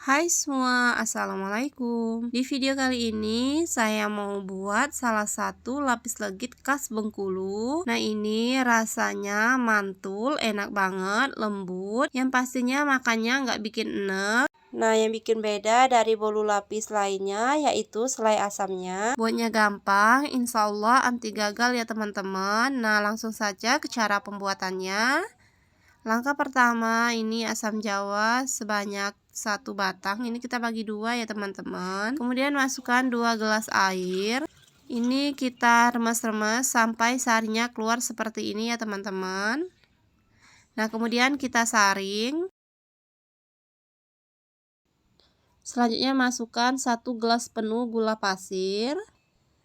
Hai semua, assalamualaikum. Di video kali ini saya mau buat salah satu lapis legit khas Bengkulu. Nah, ini rasanya mantul, enak banget, lembut. Yang pastinya makannya nggak bikin enek. Nah, yang bikin beda dari bolu lapis lainnya yaitu selai asamnya. Buatnya gampang, insya Allah anti gagal ya teman-teman. Nah, langsung saja ke cara pembuatannya. Langkah pertama, ini asam jawa sebanyak 1 batang. Ini kita bagi 2 ya teman-teman. Kemudian masukkan 2 gelas air. Ini kita remes-remes sampai sarinya keluar seperti ini ya teman-teman. Nah, kemudian kita saring. Selanjutnya masukkan 1 gelas penuh gula pasir.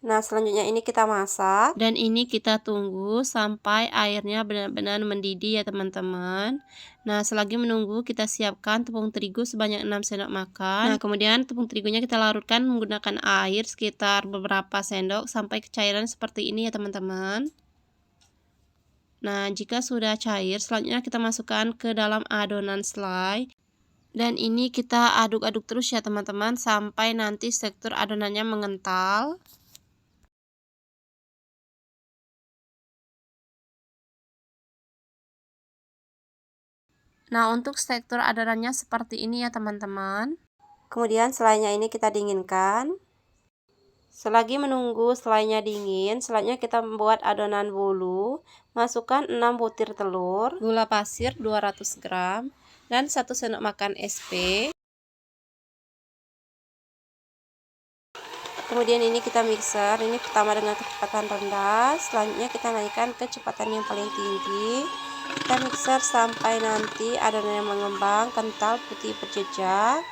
Nah, selanjutnya ini kita masak. Dan ini kita tunggu sampai airnya benar-benar mendidih ya teman-teman. Nah, selagi menunggu kita siapkan tepung terigu sebanyak 6 sendok makan. Nah, kemudian tepung terigunya kita larutkan menggunakan air sekitar beberapa sendok sampai kecairan seperti ini ya teman-teman. Nah, jika sudah cair, selanjutnya kita masukkan ke dalam adonan selai. Dan ini kita aduk-aduk terus ya teman-teman sampai nanti tekstur adonannya mengental. Nah, untuk tekstur adonannya seperti ini ya teman-teman. Kemudian selainya ini kita dinginkan. Selagi menunggu selainya dingin, selanjutnya kita membuat adonan bolu. Masukkan 6 butir telur, gula pasir 200 gram, dan 1 sendok makan SP. Kemudian ini kita mixer, ini pertama dengan kecepatan rendah, selanjutnya kita naikkan kecepatan yang paling tinggi. Kita mixer sampai nanti adonannya mengembang, kental, putih berjejak.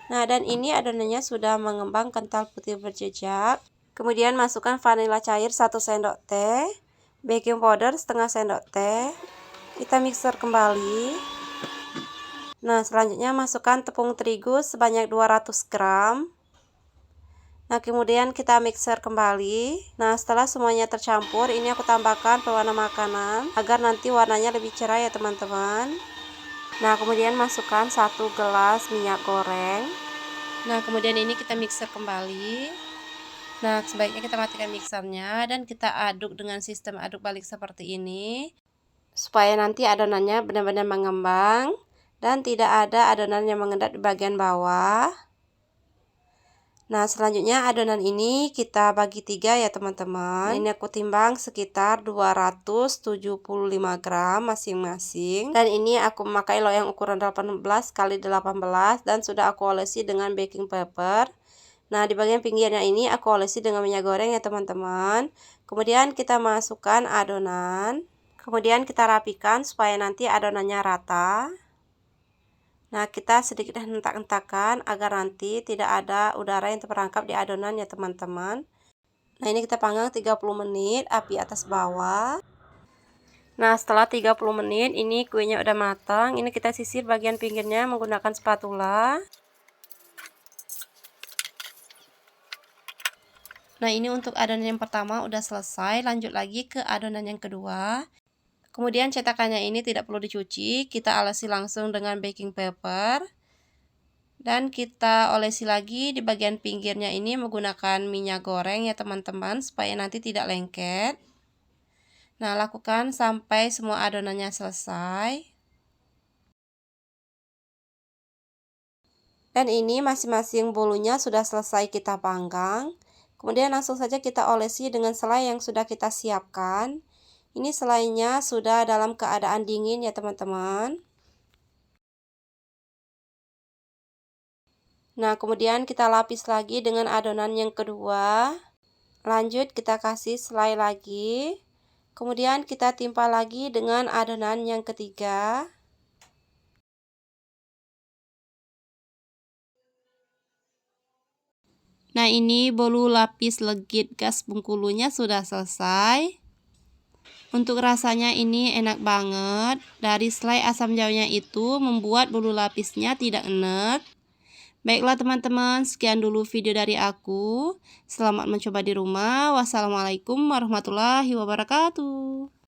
Nah, dan ini adonannya sudah mengembang, kental, putih berjejak. Kemudian masukkan vanila cair 1 sendok teh, baking powder setengah sendok teh. Kita mixer kembali. Nah, selanjutnya masukkan tepung terigu sebanyak 200 gram. Nah, kemudian kita mixer kembali. Nah, setelah semuanya tercampur, ini aku tambahkan pewarna makanan agar nanti warnanya lebih cerah ya teman-teman. Nah, kemudian masukkan 1 gelas minyak goreng. Nah, kemudian ini kita mixer kembali. Nah, sebaiknya kita matikan mixernya dan kita aduk dengan sistem aduk balik seperti ini. Supaya nanti adonannya benar-benar mengembang dan tidak ada adonan yang mengendap di bagian bawah. Nah, selanjutnya adonan ini kita bagi 3 ya teman-teman. Ini aku timbang sekitar 275 gram masing-masing. Dan ini aku memakai loyang ukuran 18 x 18 dan sudah aku olesi dengan baking paper. Nah, di bagian pinggirnya ini aku olesi dengan minyak goreng ya teman-teman. Kemudian kita masukkan adonan. Kemudian kita rapikan supaya nanti adonannya rata. Nah, kita sedikit hentak-hentakan agar nanti tidak ada udara yang terperangkap di adonan ya teman-teman. Nah, ini kita panggang 30 menit, api atas bawah. Nah, setelah 30 menit, ini kuenya udah matang. Ini kita sisir bagian pinggirnya menggunakan spatula. Nah, ini untuk adonan yang pertama udah selesai. Lanjut lagi ke adonan yang kedua. Kemudian cetakannya ini tidak perlu dicuci, kita olesi langsung dengan baking paper. Dan kita olesi lagi di bagian pinggirnya ini menggunakan minyak goreng ya teman-teman, supaya nanti tidak lengket. Nah, lakukan sampai semua adonannya selesai. Dan ini masing-masing bolunya sudah selesai kita panggang. Kemudian langsung saja kita olesi dengan selai yang sudah kita siapkan. Ini selainya sudah dalam keadaan dingin ya teman-teman. Nah, kemudian kita lapis lagi dengan adonan yang kedua. Lanjut kita kasih selai lagi. Kemudian kita timpa lagi dengan adonan yang ketiga. Nah, ini bolu lapis legit khas Bengkulunya sudah selesai. Untuk rasanya ini enak banget. Dari selai asam jawanya itu membuat bolu lapisnya tidak enek. Baiklah teman-teman, sekian dulu video dari aku. Selamat mencoba di rumah. Wassalamualaikum warahmatullahi wabarakatuh.